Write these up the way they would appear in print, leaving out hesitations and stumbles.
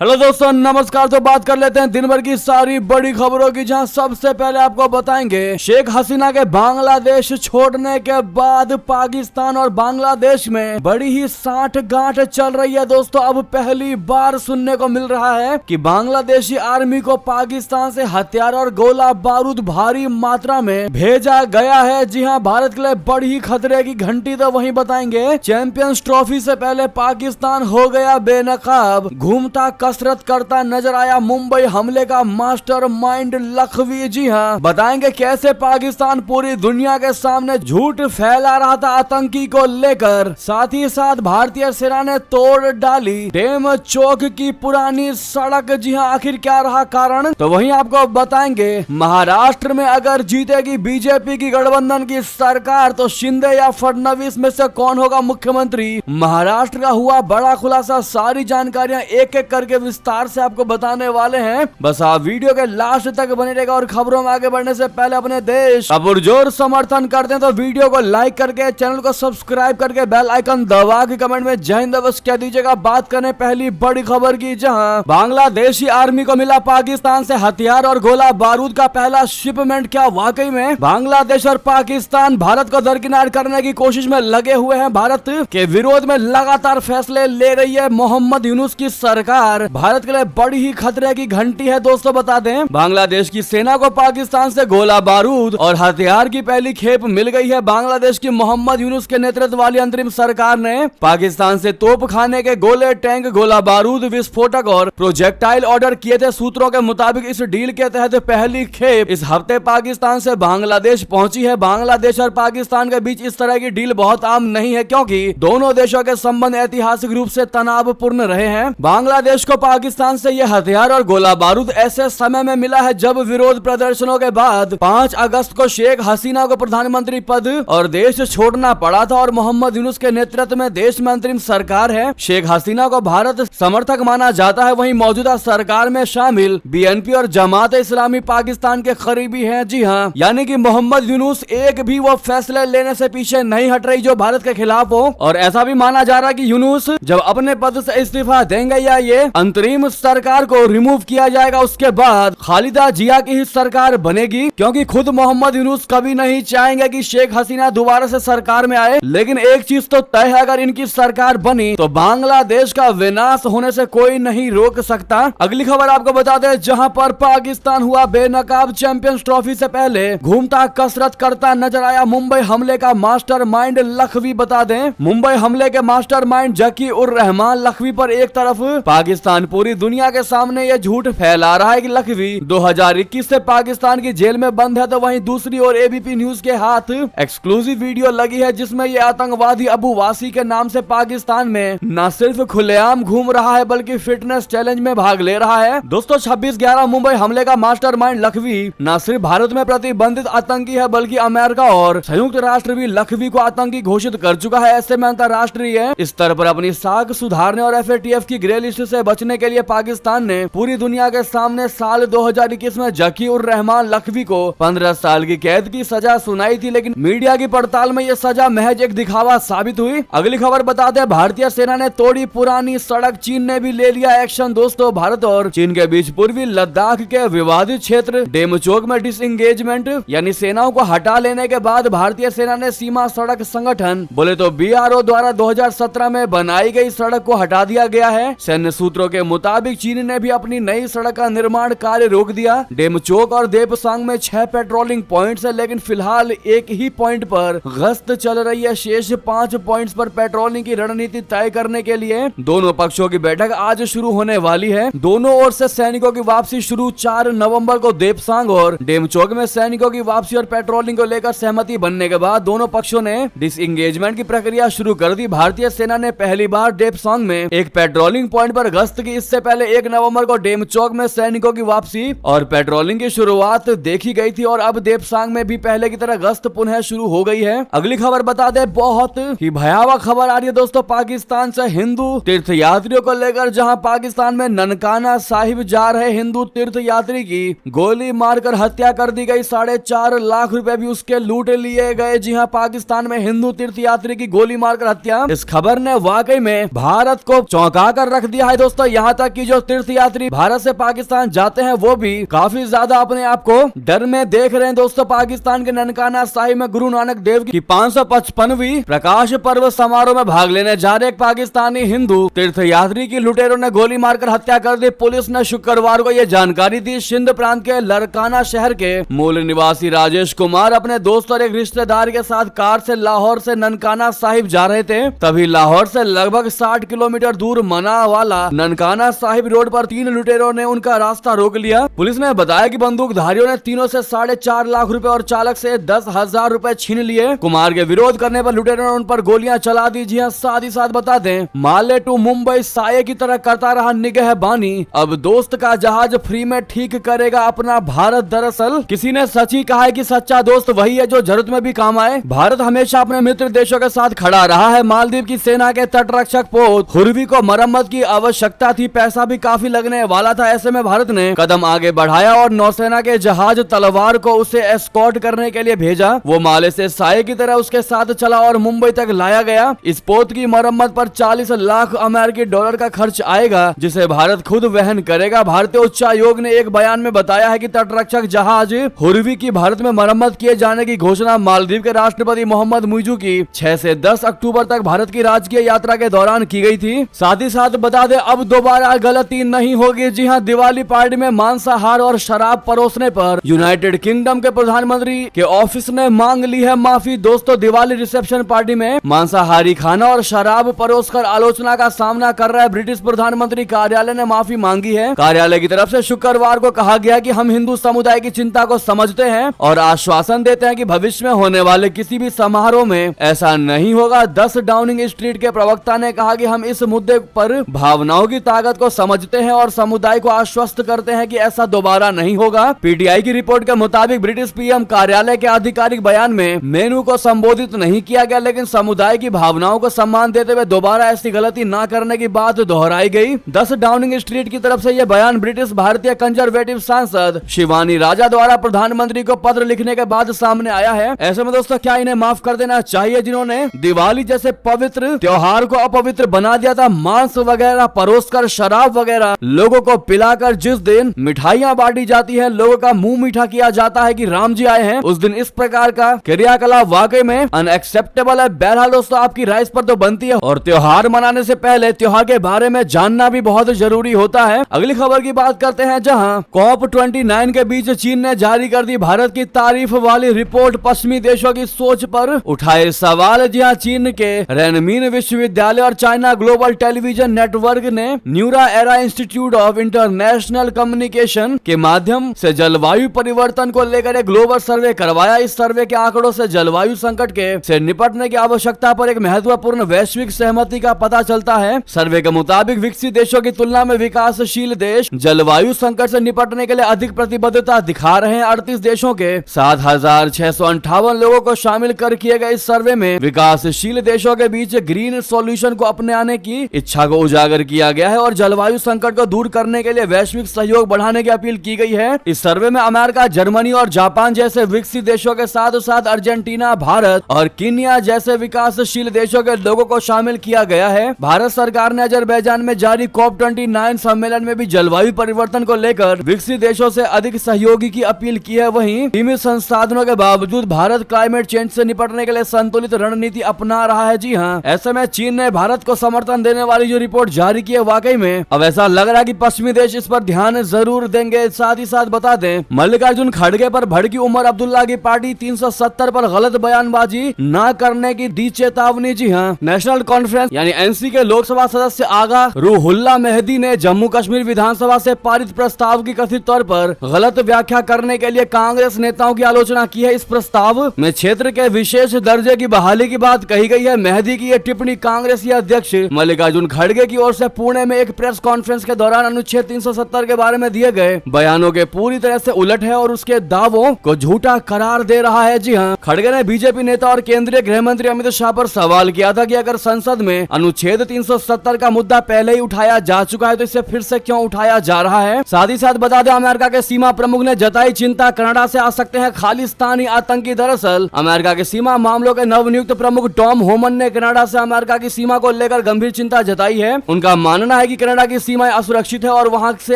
Hello दोस्तों, नमस्कार। तो बात कर लेते हैं दिन भर की सारी बड़ी खबरों की, जहां सबसे पहले आपको बताएंगे शेख हसीना के बांग्लादेश छोड़ने के बाद पाकिस्तान और बांग्लादेश में बड़ी ही साठगांठ चल रही है। दोस्तों, अब पहली बार सुनने को मिल रहा है कि बांग्लादेशी आर्मी को पाकिस्तान से हथियार और गोला बारूद भारी मात्रा में भेजा गया है। जी हां, भारत के लिए बड़ी ही खतरे की घंटी। तो वहीं बताएंगे चैंपियंस ट्रॉफी से पहले पाकिस्तान हो गया बेनकाब, घूमता कसरत करता नजर आया मुंबई हमले का मास्टरमाइंड लखवी। जी हां, बताएंगे कैसे पाकिस्तान पूरी दुनिया के सामने झूठ फैला रहा था आतंकी को लेकर। साथ ही साथ भारतीय सेना ने तोड़ डाली डेम चौक की पुरानी सड़क। जी हां, आखिर क्या रहा कारण, तो वहीं आपको बताएंगे। महाराष्ट्र में अगर जीतेगी बीजेपी की गठबंधन की सरकार तो शिंदे या फडणवीस में से कौन होगा मुख्यमंत्री। महाराष्ट्र का हुआ बड़ा खुलासा। सारी जानकारियां एक एक करके विस्तार से आपको बताने वाले हैं। बस आप वीडियो के लास्ट तक बने रहेगा। और खबरों में आगे बढ़ने से पहले अपने देश का पुरजोर समर्थन करते हैं तो वीडियो को लाइक करके, चैनल को सब्सक्राइब करके, बेल आइकन दबा के कमेंट में जय हिंद बस कह दीजिएगा। बात करें पहली बड़ी खबर की, जहां बांग्लादेशी आर्मी को मिला पाकिस्तान से हथियार और गोला बारूद का पहला शिपमेंट। क्या वाकई में बांग्लादेश और पाकिस्तान भारत को दरकिनार करने की कोशिश में लगे हुए हैं? भारत के विरोध में लगातार फैसले ले रही है मोहम्मद यूनुस की सरकार। भारत के लिए बड़ी ही खतरे की घंटी है। दोस्तों, बता दें बांग्लादेश की सेना को पाकिस्तान से गोला बारूद और हथियार की पहली खेप मिल गई है। बांग्लादेश की मोहम्मद यूनुस के नेतृत्व वाली अंतरिम सरकार ने पाकिस्तान से तोप खाने के गोले, टैंक, गोला बारूद, विस्फोटक और प्रोजेक्टाइल ऑर्डर किए थे। सूत्रों के मुताबिक इस डील के तहत पहली खेप इस हफ्ते पाकिस्तान से बांग्लादेश पहुंची है। बांग्लादेश और पाकिस्तान के बीच इस तरह की डील बहुत आम नहीं है, क्योंकि दोनों देशों के संबंध ऐतिहासिक रूप से तनावपूर्ण रहे हैं। बांग्लादेश को पाकिस्तान से यह हथियार और गोला बारूद ऐसे समय में मिला है जब विरोध प्रदर्शनों के बाद 5 अगस्त को शेख हसीना को प्रधानमंत्री पद और देश छोड़ना पड़ा था और मोहम्मद यूनुस के नेतृत्व में देश में अंतरिम सरकार है। शेख हसीना को भारत समर्थक माना जाता है। वहीं मौजूदा सरकार में शामिल बीएनपी और जमात इस्लामी पाकिस्तान के करीबी हैं। जी हाँ, यानी कि मोहम्मद यूनुस एक भी वो फैसले लेने से पीछे नहीं हट रही जो भारत के खिलाफ हो। और ऐसा भी माना जा रहा है कि यूनुस जब अपने पद से इस्तीफा देंगे या ये अंतरिम सरकार को रिमूव किया जाएगा, उसके बाद खालिदा जिया की ही सरकार बनेगी, क्योंकि खुद मोहम्मद यूनुस कभी नहीं चाहेंगे कि शेख हसीना दोबारा से सरकार में आए। लेकिन एक चीज तो तय है, अगर इनकी सरकार बनी तो बांग्लादेश का विनाश होने से कोई नहीं रोक सकता। अगली खबर आपको बता दें, जहां पर पाकिस्तान हुआ बेनकाब। चैंपियंस ट्रॉफी से पहले घूमता कसरत करता नजर आया मुंबई हमले का मास्टरमाइंड लखवी। बता दें, मुंबई हमले के मास्टरमाइंड जकी उर रहमान लखवी पर एक तरफ पाकिस्तान पूरी दुनिया के सामने ये झूठ फैला रहा है कि लखवी 2021 से पाकिस्तान की जेल में बंद है, तो वहीं दूसरी ओर एबीपी न्यूज के हाथ एक्सक्लूसिव वीडियो लगी है जिसमें ये आतंकवादी अबू वासी के नाम से पाकिस्तान में न सिर्फ खुलेआम घूम रहा है बल्कि फिटनेस चैलेंज में भाग ले रहा है। दोस्तों, 26/11 मुंबई हमले का मास्टरमाइंड लखवी न सिर्फ भारत में प्रतिबंधित आतंकी है बल्कि अमेरिका और संयुक्त राष्ट्र भी लखवी को आतंकी घोषित कर चुका है। ऐसे में अंतर्राष्ट्रीय स्तर पर अपनी साख सुधारने और एफएटीएफ की ग्रे लिस्ट से बचने के लिए पाकिस्तान ने पूरी दुनिया के सामने साल 2021 में जकी उर रहमान लखवी को 15 साल की कैद की सजा सुनाई थी, लेकिन मीडिया की पड़ताल में यह सजा महज एक दिखावा साबित हुई। अगली खबर बता दें, भारतीय सेना ने तोड़ी पुरानी सड़क, चीन ने भी ले लिया एक्शन। दोस्तों, भारत और चीन के बीच पूर्वी लद्दाख के विवादित क्षेत्र डेमचोक में डिसएंगेजमेंट यानी सेनाओं को हटा लेने के बाद भारतीय सेना ने सीमा सड़क संगठन बोले तो बीआरओ द्वारा 2017 में बनाई गई सड़क को हटा दिया गया है। सैन्य सूत्रों के मुताबिक चीन ने भी अपनी नई सड़क का निर्माण कार्य रोक दिया। डेमचोक और देपसांग में 6 पेट्रोलिंग पॉइंट्स है, लेकिन फिलहाल एक ही पॉइंट पर गश्त चल रही है। शेष 5 पॉइंट्स पर पेट्रोलिंग की रणनीति तय करने के लिए दोनों पक्षों की बैठक आज शुरू होने वाली है। दोनों ओर से सैनिकों की वापसी शुरू 4 नवंबर को देपसांग और डेमचोक में सैनिकों की वापसी और पेट्रोलिंग को लेकर सहमति बनने के बाद दोनों पक्षों ने डिसएंगेजमेंट की प्रक्रिया शुरू कर दी। भारतीय सेना ने पहली बार देपसांग में एक पेट्रोलिंग पॉइंट पर गश्त की। इससे पहले 1 नवंबर को डेमचोक में सैनिकों की वापसी और पेट्रोलिंग की शुरुआत देखी गई थी और अब देपसांग में भी पहले की तरह गश्त पुनः शुरू हो गई है। अगली खबर बता दे, बहुत ही भयावह खबर आ रही है दोस्तों पाकिस्तान से हिंदू तीर्थ यात्रियों को लेकर, जहां पाकिस्तान में ननकाना साहिब जा रहे हिंदू तीर्थ यात्री की गोली मारकर हत्या कर दी गई। 4.5 लाख रुपए भी उसके लूट लिए गए। जी हां, पाकिस्तान में हिंदू तीर्थ यात्री की गोली मारकर हत्या। इस खबर ने वाकई में भारत को चौंका कर रख दिया है दोस्तों। यहाँ तक कि जो तीर्थ यात्री भारत से पाकिस्तान जाते हैं वो भी काफी ज्यादा अपने आप को डर में देख रहे हैं। दोस्तों, पाकिस्तान के ननकाना साहिब में गुरु नानक देव की 555वीं प्रकाश पर्व समारोह में भाग लेने जा रहे एक पाकिस्तानी हिंदू तीर्थ यात्री की लुटेरों ने गोली मारकर हत्या कर दी। पुलिस ने शुक्रवार को यह जानकारी दी। सिंध प्रांत के लरकाना शहर के मूल निवासी राजेश कुमार अपने दोस्त और एक रिश्तेदार के साथ कार से लाहौर से ननकाना साहिब जा रहे थे। तभी लाहौर से लगभग 60 किलोमीटर दूर मना वाला ननकाना साहिब रोड पर 3 लुटेरों ने उनका रास्ता रोक लिया। पुलिस ने बताया कि बंदूकधारियों ने तीनों से 4.5 लाख रुपए और चालक से 10,000 रुपए छीन लिए। कुमार के विरोध करने पर लुटेरों ने उन पर गोलियां चला दी। जी हाँ, साथ ही साथ बता दें, माले टू मुंबई साये की तरह करता रहा निगहबानी, अब दोस्त का जहाज फ्री में ठीक करेगा अपना भारत। दरअसल किसी ने सच ही कहा है कि सच्चा दोस्त वही है जो जरूरत में भी काम आए। भारत हमेशा अपने मित्र देशों के साथ खड़ा रहा है। मालदीव की सेना के तटरक्षक पोत हुरवी को मरम्मत की आवश्यकता थी, पैसा भी काफी लगने वाला था। ऐसे में भारत ने कदम आगे बढ़ाया और नौसेना के जहाज तलवार को उसे एस्कॉर्ट करने के लिए भेजा। वो माले से साये की तरह उसके साथ चला और मुंबई तक लाया गया। इस पोत की मरम्मत पर 40 लाख अमेरिकी डॉलर का खर्च आएगा, जिसे भारत खुद वहन करेगा। भारतीय उच्चायोग ने एक बयान में बताया है कि तटरक्षक जहाज हुरवी की भारत में मरम्मत किए जाने की घोषणा मालदीव के राष्ट्रपति मोहम्मद मुइजू की 6 से 10 अक्टूबर तक भारत की राजकीय यात्रा के दौरान की गई थी। साथ ही साथ बता दें, अब दोबारा गलती नहीं होगी। जी हां, दिवाली पार्टी में मांसाहार और शराब परोसने पर यूनाइटेड किंगडम के प्रधानमंत्री के ऑफिस ने मांग ली है माफी। दोस्तों, दिवाली रिसेप्शन पार्टी में मांसाहारी खाना और शराब परोसकर आलोचना का सामना कर रहा है ब्रिटिश प्रधानमंत्री कार्यालय ने माफी मांगी है। कार्यालय की तरफ से शुक्रवार को कहा गया कि हम हिंदू समुदाय की चिंता को समझते हैं और आश्वासन देते हैं कि भविष्य में होने वाले किसी भी समारोह में ऐसा नहीं होगा। 10 डाउनिंग स्ट्रीट के प्रवक्ता ने कहा कि हम इस मुद्दे पर भावनाओं की ताकत को समझते हैं और समुदाय को आश्वस्त करते हैं कि ऐसा दोबारा नहीं होगा। पीटीआई की रिपोर्ट के मुताबिक ब्रिटिश पीएम कार्यालय के आधिकारिक बयान में मेनू को संबोधित नहीं किया गया, लेकिन समुदाय की भावनाओं को सम्मान देते हुए दोबारा ऐसी गलती न करने की बात दोहराई गई। 10 डाउनिंग स्ट्रीट की तरफ से यह बयान ब्रिटिश भारतीय कंजर्वेटिव सांसद शिवानी राजा द्वारा प्रधानमंत्री को पत्र लिखने के बाद सामने आया है। ऐसे में दोस्तों, क्या इन्हें माफ कर देना चाहिए जिन्होंने दिवाली जैसे पवित्र त्योहार को अपवित्र बना दिया था? मांस वगैरह परोसकर, शराब वगैरह लोगों को पिलाकर जिस दिन मिठाइयाँ बांटी जाती है, लोगों का मुंह मीठा किया जाता है कि राम जी आए हैं, उस दिन इस प्रकार का क्रियाकलाप वाकई में अनएक्सेप्टेबल है। बहरहाल दोस्तों, आपकी राय इस पर तो बनती है और त्योहार मनाने से पहले त्योहार के बारे में जानना भी बहुत जरूरी होता है। अगली खबर की बात करते हैं, जहां COP29 के बीच चीन ने जारी कर दी भारत की तारीफ वाली रिपोर्ट। पश्चिमी देशों की सोच पर उठाए सवाल। जी हां, चीन के रेनमिन विश्वविद्यालय और चाइना ग्लोबल टेलीविजन नेटवर्क ने Neura era institute of international communication के माध्यम से जलवायु परिवर्तन को लेकर एक ग्लोबल सर्वे करवाया। इस सर्वे के आंकड़ों से जलवायु संकट के से निपटने की आवश्यकता पर एक महत्वपूर्ण वैश्विक सहमति का पता चलता है। सर्वे के मुताबिक विकसित देशों की तुलना में विकासशील देश जलवायु संकट से निपटने के लिए अधिक प्रतिबद्धता दिखा रहे हैं। 38 देशों के 7,658 लोगों को शामिल कर किए गए इस सर्वे में विकासशील देशों के बीच ग्रीन सॉल्यूशन को अपनाने की इच्छा को उजागर किया गया है और जलवायु संकट को दूर करने के लिए वैश्विक सहयोग बढ़ाने की अपील की गई है। इस सर्वे में अमेरिका, जर्मनी और जापान जैसे विकसित देशों के साथ साथ अर्जेंटीना, भारत और कीनिया जैसे विकासशील देशों के लोगों को शामिल किया गया है। भारत सरकार ने अजरबैजान में जारी COP29 सम्मेलन में भी जलवायु परिवर्तन को लेकर विकसित देशों से अधिक सहयोगी की अपील की है। वहीं सीमित संसाधनों के बावजूद भारत क्लाइमेट चेंज से निपटने के लिए संतुलित रणनीति अपना रहा है। जी हाँ, ऐसे में चीन ने भारत को समर्थन देने वाली जो रिपोर्ट जारी की है, वाकई में अब ऐसा लग रहा है कि पश्चिमी देश इस पर ध्यान जरूर देंगे। साथ ही साथ बता दें, मल्लिकार्जुन खड़गे पर भड़की उमर अब्दुल्ला की पार्टी 370 पर गलत बयानबाजी न करने की दी चेतावनी। जी हाँ, नेशनल कॉन्फ्रेंस यानी एनसी के लोकसभा सदस्य आगा रूहुल्ला मेहदी ने जम्मू कश्मीर विधानसभा से पारित प्रस्ताव की कथित तौर पर गलत व्याख्या करने के लिए कांग्रेस नेताओं की आलोचना की है। इस प्रस्ताव में क्षेत्र के विशेष दर्जे की बहाली की बात कही गई है। मेहदी की यह टिप्पणी कांग्रेसी अध्यक्ष मल्लिकार्जुन खड़गे की ओर से पुणे में एक प्रेस कॉन्फ्रेंस के दौरान अनुच्छेद 370 के बारे में दिए गए बयानों के पूरी तरह से उलट है और उसके दावों को झूठा करार दे रहा है। जी हाँ, खड़गे ने बीजेपी नेता और केंद्रीय गृह मंत्री अमित शाह पर सवाल किया था कि अगर संसद में अनुच्छेद 370 का मुद्दा पहले ही उठाया जा चुका है तो इसे फिर से क्यों उठाया जा रहा है। साथ ही साथ बता दें, अमेरिका के सीमा प्रमुख ने जताई चिंता, कनाडा से आ सकते हैं खालिस्तानी आतंकी। दरअसल अमेरिका के सीमा मामलों के नवनियुक्त प्रमुख टॉम होमन ने कनाडा से अमेरिका की सीमा को लेकर गंभीर चिंता जताई है। उनका मानना कहना है कि कनाडा की सीमाएं असुरक्षित है और वहां से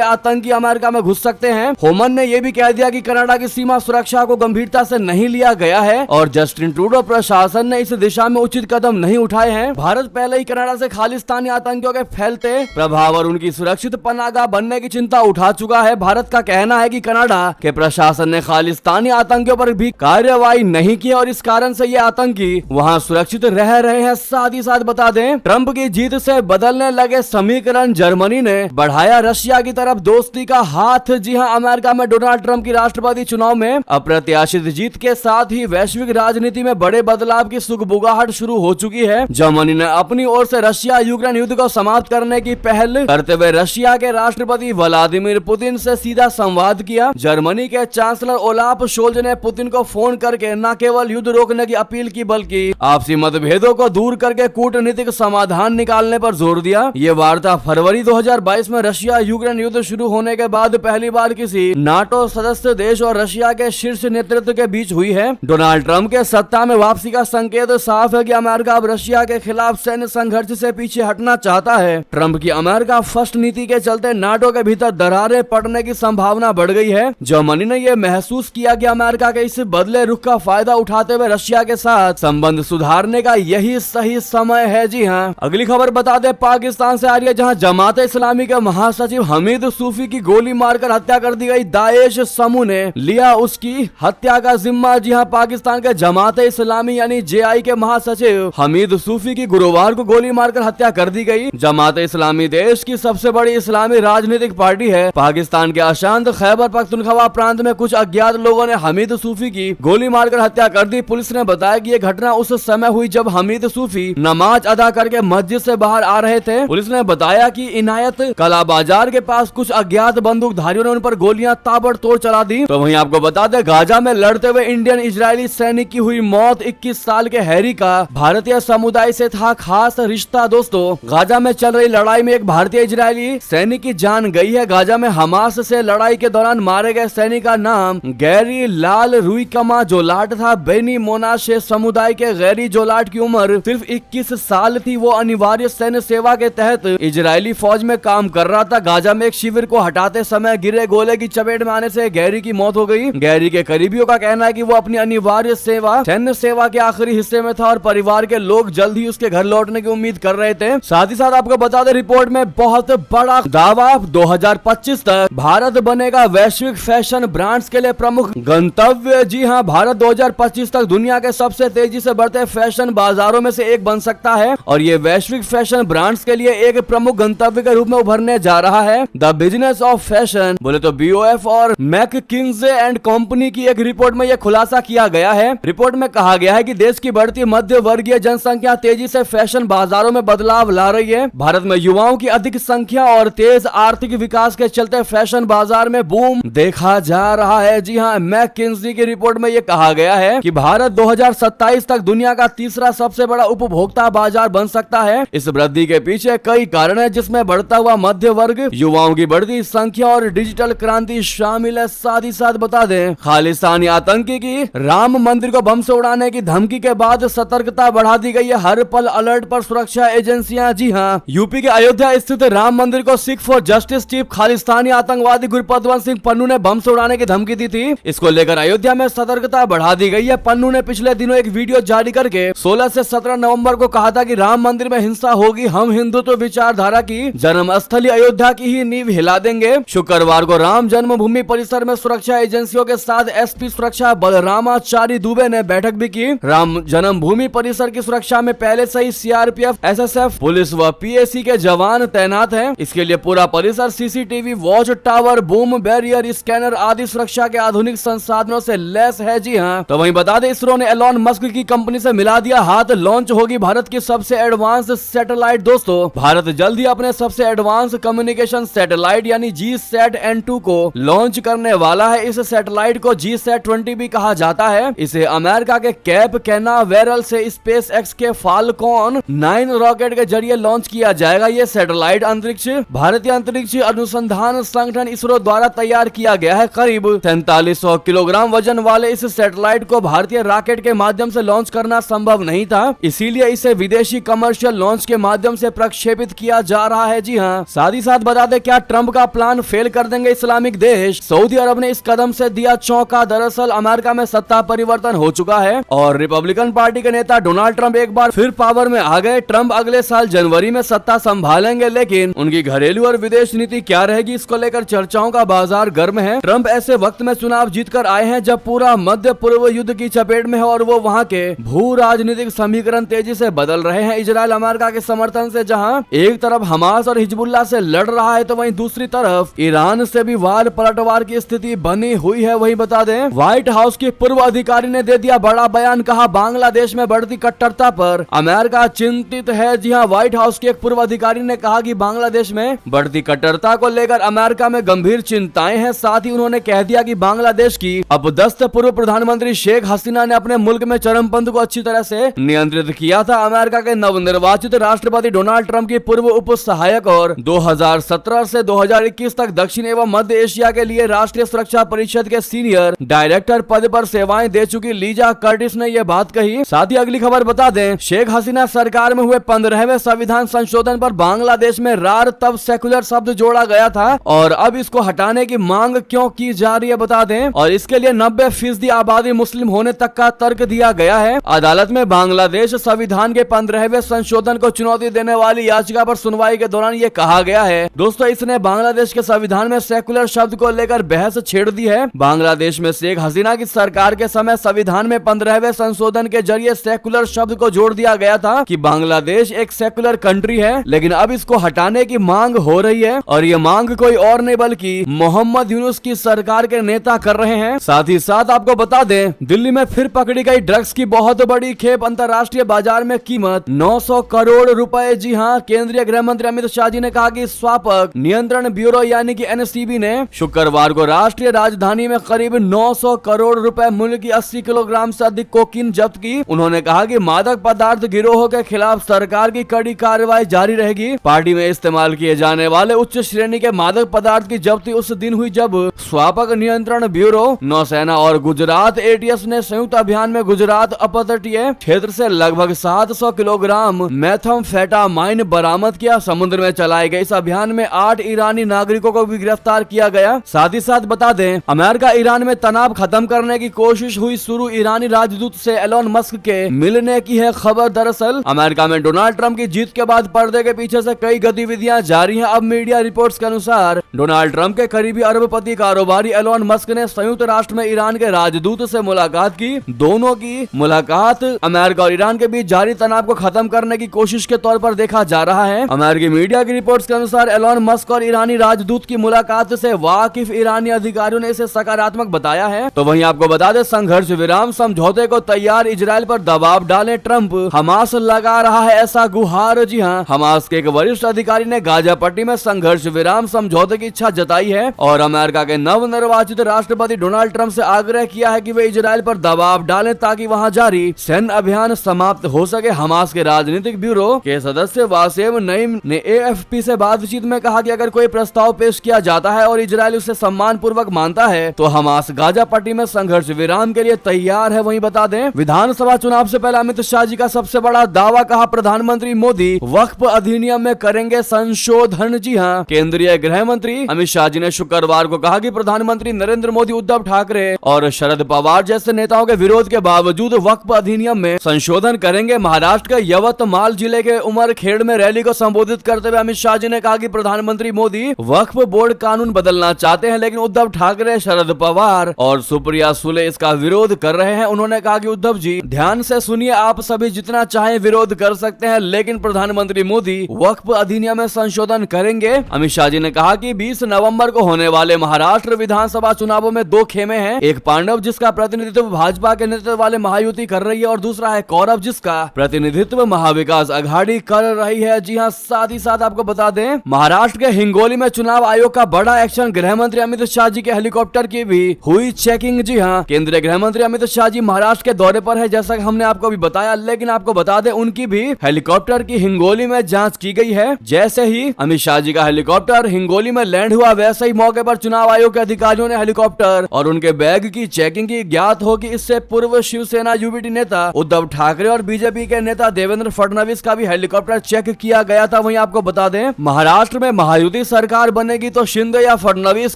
आतंकी अमेरिका में घुस सकते हैं। होमन ने यह भी कह दिया कि कनाडा की सीमा सुरक्षा को गंभीरता से नहीं लिया गया है और जस्टिन ट्रूडो प्रशासन ने इस दिशा में उचित कदम नहीं उठाए हैं। भारत पहले ही कनाडा से खालिस्तानी आतंकियों के फैलते प्रभाव और उनकी सुरक्षित पनाहगाह बनने की चिंता उठा चुका है। भारत का कहना है कि कनाडा के प्रशासन ने खालिस्तानी आतंकियों पर भी कार्रवाई नहीं की और इस कारण से ये आतंकी वहां सुरक्षित रह रहे हैं। साथ ही साथ बता दें, ट्रंप की जीत से बदलने लगे समीकरण, जर्मनी ने बढ़ाया रशिया की तरफ दोस्ती का हाथ। जी हां, अमेरिका में डोनाल्ड ट्रंप की राष्ट्रपति चुनाव में अप्रत्याशित जीत के साथ ही वैश्विक राजनीति में बड़े बदलाव की सुगबुगाहट शुरू हो चुकी है। जर्मनी ने अपनी ओर से रशिया यूक्रेन युद्ध को समाप्त करने की पहल करते हुए रशिया के राष्ट्रपति व्लादिमीर पुतिन से सीधा संवाद किया। जर्मनी के चांसलर ओलाफ शोल्ज ने पुतिन को फोन करके न केवल युद्ध रोकने की अपील की बल्कि आपसी मतभेदों को दूर करके कूटनीतिक समाधान निकालने पर जोर दिया। ये वार्ता फरवरी 2022 में रशिया यूक्रेन युद्ध शुरू होने के बाद पहली बार किसी नाटो सदस्य देश और रशिया के शीर्ष नेतृत्व के बीच हुई है। डोनाल्ड ट्रंप के सत्ता में वापसी का संकेत साफ है कि अमेरिका अब रशिया के खिलाफ सैन्य संघर्ष से पीछे हटना चाहता है। ट्रंप की अमेरिका फर्स्ट नीति के चलते नाटो के भीतर दरारें पड़ने की संभावना बढ़ गई है। जर्मनी ने यह महसूस किया कि अमेरिका के इस बदले रुख का फायदा उठाते हुए रशिया के साथ संबंध सुधारने का यही सही समय है। जी हां, अगली खबर बता दें, पाकिस्तान से आ रही है, जहां जमात इस्लामी के महासचिव हमीद सूफी की गोली मारकर हत्या कर दी गई। दाएश समूह ने लिया उसकी हत्या का जिम्मा। जी हां, पाकिस्तान के जमात इस्लामी यानी जेआई के महासचिव हमीद सूफी की गुरुवार को गोली मारकर हत्या कर दी गई। जमात इस्लामी देश की सबसे बड़ी इस्लामी राजनीतिक पार्टी है। पाकिस्तान के अशांत खैबर पख्तूनख्वा प्रांत में कुछ अज्ञात लोगों ने हमीद सूफी की गोली मारकर हत्या कर दी। पुलिस ने बताया कि यह घटना उस समय हुई जब हमीद सूफी नमाज अदा करके मस्जिद से बाहर आ रहे थे। पुलिस ने बताया कि इनायत कला बाजार के पास कुछ अज्ञात बंदूकधारियों ने उन पर गोलियां ताबड़तोड़ चला दी। तो वहीं आपको बता दें, गाजा में लड़ते हुए इंडियन इजरायली सैनिक की हुई मौत। 21 साल के हैरी का भारतीय समुदाय से था खास रिश्ता। दोस्तों, गाजा में चल रही लड़ाई में एक भारतीय इजरायली सैनिक की जान गई है। गाजा में हमास से लड़ाई के दौरान मारे गए सैनिक का नाम गैरी लाल रुइकमा जोलाट था। बेनी मोनाशे समुदाय के गैरी जोलाट की उम्र सिर्फ 21 साल थी। वो अनिवार्य सैन्य सेवा के तहत इजरायली फौज में काम कर रहा था। गाजा में एक शिविर को हटाते समय गिरे गोले की चपेट में आने से गैरी की मौत हो गई। गैरी के करीबियों का कहना है कि वो अपनी अनिवार्य सैन्य सेवा के आखिरी हिस्से में था और परिवार के लोग जल्द ही उसके घर लौटने की उम्मीद कर रहे थे। साथ ही साथ आपको बता दें, रिपोर्ट में बहुत बड़ा दावा, 2025 तक भारत बनेगा वैश्विक फैशन ब्रांड्स के लिए प्रमुख गंतव्य। जी हां, भारत 2025 तक दुनिया के सबसे तेजी से बढ़ते फैशन बाजारों में से एक बन सकता है और ये वैश्विक फैशन ब्रांड्स के लिए एक प्रमुख गंतव्य के रूप में उभरने जा रहा है। द बिजनेस ऑफ फैशन बोले तो BOF और मैककिंजे एंड कंपनी की एक रिपोर्ट में यह खुलासा किया गया है। रिपोर्ट में कहा गया है कि देश की बढ़ती मध्य वर्गीय जनसंख्या तेजी से फैशन बाजारों में बदलाव ला रही है। भारत में युवाओं की अधिक संख्या और तेज आर्थिक विकास के चलते फैशन बाजार में बूम देखा जा रहा है। जी हां, मैककिंजी की रिपोर्ट में यह कहा गया है कि भारत 2027 तक दुनिया का तीसरा सबसे बड़ा उपभोक्ता बाजार बन सकता है। इस वृद्धि के पीछे कई कारण है, जिसमें बढ़ता हुआ मध्य वर्ग, युवाओं की बढ़ती संख्या और डिजिटल क्रांति शामिल है। साथ ही साथ बता दें, खालिस्तानी आतंकी की राम मंदिर को बम से उड़ाने की धमकी के बाद सतर्कता बढ़ा दी गई है। हर पल अलर्ट पर सुरक्षा एजेंसियां। जी हां, यूपी के अयोध्या स्थित राम मंदिर को Sikh for justice chief Khalistani आतंकवादी गुरपतवंत सिंह पन्नू ने बम से उड़ाने की धमकी दी थी। इसको लेकर अयोध्या में सतर्कता बढ़ा दी गई है। पन्नू ने पिछले दिनों एक वीडियो जारी करके 16 से 17 नवंबर को कहा था कि राम मंदिर में हिंसा होगी, हम हिंदुत्व विचारधारा की जन्मस्थली अयोध्या की ही नींव हिला देंगे। शुक्रवार को राम जन्मभूमि परिसर में सुरक्षा एजेंसियों के साथ SP सुरक्षा बलरामाचारी दुबे ने बैठक भी की। राम जन्मभूमि परिसर की सुरक्षा में पहले से ही CRPF, SSF, पुलिस व PAC के जवान तैनात हैं। इसके लिए पूरा परिसर CCTV, watch tower, boom barrier, scanner आदि सुरक्षा के आधुनिक संसाधनों से लैस है। जी हां, तो वहीं बता दें, इसरो ने एलॉन मस्क की कंपनी से मिला दिया हाथ। लॉन्च होगी भारत की सबसे एडवांस सैटेलाइट। दोस्तों, भारत जल्द ही अपने सबसे एडवांस कम्युनिकेशन सैटेलाइट यानी GSAT-N2 को लॉन्च करने वाला है। इस सैटेलाइट को GSAT-20 भी कहा जाता है। इसे अमेरिका के कैप कैनावेरल से SpaceX के फाल्कॉन 9 रॉकेट के जरिए लॉन्च किया जाएगा। ये सैटेलाइट अंतरिक्ष भारतीय अंतरिक्ष अनुसंधान संगठन इसरो द्वारा तैयार किया गया है। करीब 4300 किलोग्राम वजन वाले इस सैटेलाइट को भारतीय रॉकेट के माध्यम से लॉन्च करना संभव नहीं था, इसीलिए इसे विदेशी कमर्शियल लॉन्च के माध्यम से प्रक्षेपित किया जा रहा है। जी हाँ, साथ ही साथ बता दें क्या ट्रंप का प्लान फेल कर देंगे इस्लामिक देश। सऊदी अरब ने इस कदम से दिया चौंका। दरअसल अमेरिका में सत्ता परिवर्तन हो चुका है और रिपब्लिकन पार्टी के नेता डोनाल्ड ट्रंप एक बार फिर पावर में आ गए। ट्रंप अगले साल जनवरी में सत्ता संभालेंगे, लेकिन उनकी घरेलू और विदेश नीति क्या रहेगी इसको लेकर चर्चाओं का बाजार गर्म है। ट्रंप ऐसे वक्त में चुनाव जीतकर आए हैं जब पूरा मध्य पूर्व युद्ध की चपेट में है और वो वहाँ के भू राजनीतिक समीकरण तेजी से बदल रहे हैं। इजराइल अमेरिका के समर्थन से जहाँ एक तरफ हमास और हिजबुल्लाह से लड़ रहा है तो वहीं दूसरी तरफ ईरान से भी वार पलटवार की स्थिति बनी हुई है। वही बता दें व्हाइट हाउस के पूर्व अधिकारी ने दे दिया बड़ा बयान, कहा बांग्लादेश में बढ़ती कट्टरता पर अमेरिका चिंतित है। जी हाँ, व्हाइट हाउस के एक पूर्व अधिकारी ने कहा कि बांग्लादेश में बढ़ती कट्टरता को लेकर अमेरिका में गंभीर चिंताएं हैं। साथ ही उन्होंने कह दिया कि बांग्लादेश की अपदस्थ पूर्व प्रधानमंत्री शेख हसीना ने अपने मुल्क में चरमपंथ को अच्छी तरह से नियंत्रित किया था। अमेरिका के नवनिर्वाचित राष्ट्रपति डोनाल्ड ट्रंप की पूर्व उप सहायक और 2017 से 2021 तक दक्षिण एवं मध्य एशिया के लिए राष्ट्रीय सुरक्षा परिषद के सीनियर डायरेक्टर पद पर सेवाएं दे चुकी लीजा कर्टिस ने यह बात कही। साथ ही अगली खबर बता दें, शेख हसीना सरकार में हुए 15वें संविधान संशोधन पर बांग्लादेश में रार तब सेकुलर शब्द जोड़ा गया था और अब इसको हटाने की मांग क्यों की जा रही है बता दें, और इसके लिए 90% आबादी मुस्लिम होने तक का तर्क दिया गया है। अदालत में बांग्लादेश संविधान के 15वें संशोधन को चुनौती देने वाली याचिका पर सुनवाई के दौरान ये कहा गया है। दोस्तों, इसने बांग्लादेश के संविधान में सेकुलर शब्द को लेकर बहस छेड़ दी है। बांग्लादेश में शेख हसीना की सरकार के समय संविधान में 15वें संशोधन के जरिए सेकुलर शब्द को जोड़ दिया गया था कि बांग्लादेश एक सेकुलर कंट्री है, लेकिन अब इसको हटाने की मांग हो रही है और ये मांग कोई और नहीं बल्कि मोहम्मद यूनुस की सरकार के नेता कर रहे हैं। साथ ही साथ आपको बता दें, दिल्ली में फिर पकड़ी गई ड्रग्स की बहुत बड़ी खेप, अंतर्राष्ट्रीय बाजार में कीमत 900 करोड़ रुपए। जी हाँ, केंद्रीय गृह मंत्री अमित शाह जी ने कहा कि स्वापक नियंत्रण ब्यूरो यानी कि एनसीबी ने शुक्रवार को राष्ट्रीय राजधानी में करीब 900 करोड़ रुपए मूल्य की 80 किलोग्राम से अधिक कोकीन जब्त की। उन्होंने कहा कि मादक पदार्थ गिरोह के खिलाफ सरकार की कड़ी कार्रवाई जारी रहेगी। पार्टी में इस्तेमाल किए जाने वाले उच्च श्रेणी के मादक पदार्थ की जब्ती उस दिन हुई जब स्वापक नियंत्रण ब्यूरो, नौसेना और गुजरात एटीएस ने संयुक्त अभियान में गुजरात अपतटीय क्षेत्र से लगभग 700 किलोग्राम मेथाम्फेटामाइन बरामद किया। समुद्र में चलाए गए इस अभियान में 8 ईरानी नागरिकों को भी गिरफ्तार किया गया। साथ ही साथ बता दें, अमेरिका ईरान में तनाव खत्म करने की कोशिश हुई शुरू, ईरानी राजदूत से एलोन मस्क के मिलने की है खबर। दरअसल अमेरिका में डोनाल्ड ट्रंप की जीत के बाद पर्दे के पीछे से कई गतिविधियां जारी हैं। अब मीडिया रिपोर्ट्स के अनुसार डोनाल्ड ट्रंप के करीबी अरबपति कारोबारी एलोन मस्क ने संयुक्त राष्ट्र में ईरान के राजदूत से मुलाकात की। दोनों की मुलाकात अमेरिका और ईरान के बीच जारी तनाव को खत्म करने की कोशिश के तौर पर देखा जा रहा है। अमेरिकी मीडिया की रिपोर्ट्स के अनुसार एलोन मस्क और ईरानी राजदूत की मुलाकात से वाकिफ ईरानी अधिकारियों ने इसे सकारात्मक बताया है। तो वहीं आपको बता दें, संघर्ष विराम समझौते को तैयार इजराइल पर दबाव डाले ट्रंप, हमास लगा रहा है ऐसा गुहार। जी हाँ, हमास के एक वरिष्ठ अधिकारी ने गाजा पट्टी में संघर्ष विराम समझौते की इच्छा जताई है और अमेरिका के नवनिर्वाचित राष्ट्रपति डोनाल्ड ट्रंप से आग्रह किया है कि वे इजराइल पर दबाव डालें ताकि वहां जारी सैन्य अभियान समाप्त हो सके। हमास के राजनीतिक ब्यूरो के सदस्य वासेम नईम ने एएफपी से बातचीत में कहा कि अगर कोई प्रस्ताव पेश किया जाता है और इजराइल उसे सम्मान पूर्वक मानता है तो हमास गाजा पट्टी में संघर्ष विराम के लिए तैयार है। वहीं बता दें, विधानसभा चुनाव से पहले अमित शाह जी का सबसे बड़ा दावा, कहा प्रधानमंत्री मोदी वक्फ अधिनियम में करेंगे संशोधन। जी हाँ, केंद्रीय गृह मंत्री अमित शाह जी ने शुक्रवार को कहा कि प्रधानमंत्री नरेंद्र मोदी, उद्धव ठाकरे और शरद पवार जैसे नेताओं के विरोध के बावजूद वक्फ अधिनियम में संशोधन करेंगे। महाराष्ट्र के यवतमाल जिले के उमरखेड़ में रैली को संबोधित करते हुए अमित शाह जी ने कहा कि प्रधानमंत्री मोदी वक्फ बोर्ड कानून बदलना चाहते हैं, लेकिन उद्धव ठाकरे, शरद पवार और सुप्रिया सुले इसका विरोध कर रहे हैं। उन्होंने कहा कि उद्धव जी, ध्यान से सुनिए, आप सभी जितना चाहे विरोध कर सकते हैं, लेकिन प्रधानमंत्री मोदी वक्फ अधिनियम में संशोधन करेंगे। अमित शाह जी ने कहा कि 20 नवंबर को होने वाले महाराष्ट्र विधानसभा चुनावों में 2 खेमे हैं, एक पांडव जिसका प्रतिनिधित्व भाजपा के नेतृत्व वाले महायुति कर रही है और दूसरा है कौरव जिसका प्रतिनिधित्व महाविकास अघाड़ी कर रही है। जी हाँ, साथ ही साथ आपको बता दें, महाराष्ट्र के हिंगोली में चुनाव आयोग का बड़ा एक्शन, गृह मंत्री अमित शाह जी के हेलीकॉप्टर की भी हुई चेकिंग। जी हाँ, केंद्रीय गृह मंत्री अमित शाह जी महाराष्ट्र के दौरे पर है, जैसा कि हमने आपको भी बताया, लेकिन आपको बता दें उनकी भी हेलीकॉप्टर की हिंगोली में जांच की गई है। जैसे ही अमित शाह जी का हेलीकॉप्टर हिंगोली में लैंड हुआ, वैसे ही मौके पर चुनाव आयोग के अधिकारियों ने हेलीकॉप्टर और उनके बैग की चेकिंग की। ज्ञात हो कि इससे पूर्व शिवसेना यूबीटी नेता उद्धव ठाकरे और बीजेपी के नेता देवेंद्र फडणवीस का भी हेलीकॉप्टर चेक किया गया था। था वहीं आपको बता दें महाराष्ट्र में महायुति सरकार बनेगी तो शिंदे या फडणवीस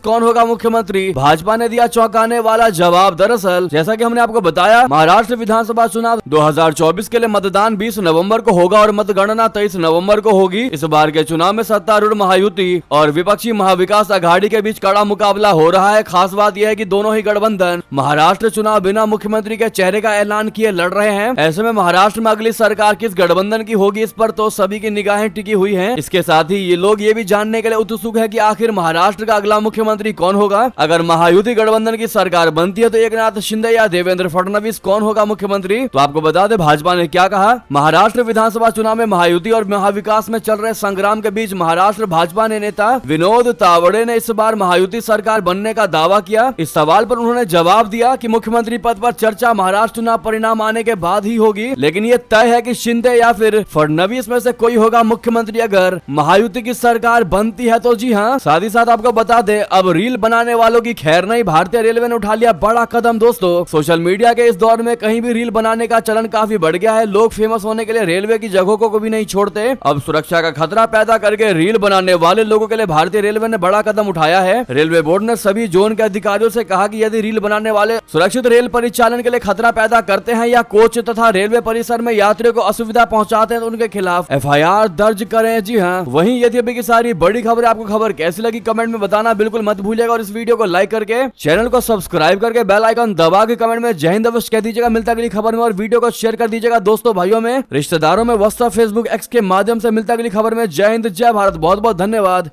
कौन होगा मुख्यमंत्री। भाजपा ने दिया चौंकाने वाला जवाब। दरअसल जैसा कि हमने आपको बताया महाराष्ट्र विधानसभा चुनाव 2024 के लिए मतदान 20 नवंबर को होगा और मतगणना 23 नवंबर को होगी। इस बार के चुनाव में सत्तारूढ़ महायुति और विपक्षी महाविकास अघाड़ी के बीच कड़ा मुकाबला हो रहा है। खास बात यह है कि दोनों ही गठबंधन महाराष्ट्र चुनाव बिना मुख्यमंत्री के चेहरे का ऐलान किए लड़ रहे हैं। ऐसे में महाराष्ट्र में अगली सरकार किस गठबंधन की होगी इस पर तो सभी की निगाहें टिकी हुई हैं। इसके साथ ही ये लोग ये भी जानने के लिए उत्सुक है कि आखिर महाराष्ट्र का अगला मुख्यमंत्री कौन होगा। अगर महायुति गठबंधन की सरकार बनती है तो एकनाथ शिंदे या देवेंद्र फडणवीस कौन होगा मुख्यमंत्री। तो आपको बता दें भाजपा ने क्या कहा। महाराष्ट्र विधानसभा चुनाव में महायुति और महाविकास में चल रहे संग्राम के बीच महाराष्ट्र भाजपा ने नेता विनोद तावड़े ने इस बार महायुति सरकार बनने का दावा किया। इस सवाल पर उन्होंने जवाब दिया कि मुख्यमंत्री पद पर चर्चा महाराष्ट्र चुनाव परिणाम आने के बाद ही होगी, लेकिन ये तय है कि शिंदे या फिर फडणवीस में से कोई होगा मुख्यमंत्री अगर महायुति की सरकार बनती है तो। जी हाँ, साथ ही साथ आपको बता दें अब रील बनाने वालों की खैर नहीं, भारतीय रेलवे ने उठा लिया बड़ा कदम। दोस्तों सोशल मीडिया के इस दौर में कहीं भी रील बनाने का चलन काफी बढ़ गया है। लोग फेमस होने के लिए रेलवे की जगहों को भी नहीं छोड़ते। अब सुरक्षा का खतरा पैदा करके रील बनाने वाले लोगों के लिए भारतीय रेलवे ने बड़ा कदम उठाया है। रेलवे बोर्ड ने सभी जोन के अधिकारियों से कहा कि यदि रील बनाने वाले सुरक्षित रेल परिचालन के लिए खतरा पैदा करते हैं या कोच तथा रेलवे परिसर में यात्रियों को असुविधा पहुंचाते हैं तो उनके खिलाफ FIR दर्ज करें। जी हाँ, वहीं यदि अभी की सारी बड़ी खबर आपको खबर कैसी लगी कमेंट में बताना बिल्कुल मत भूलिएगा और इस वीडियो को लाइक करके चैनल को सब्सक्राइब करके बेल आइकन दबा के कमेंट में जय हिंद अवश्य कह दीजिएगा। मिलता अगली खबर में और वीडियो को शेयर कर दीजिएगा दोस्तों भाइयों में, रिश्तेदारों में, व्हाट्सएप, फेसबुक, X के माध्यम से। मिलता अगली खबर में। जय हिंद, जय भारत, बहुत बहुत धन्यवाद।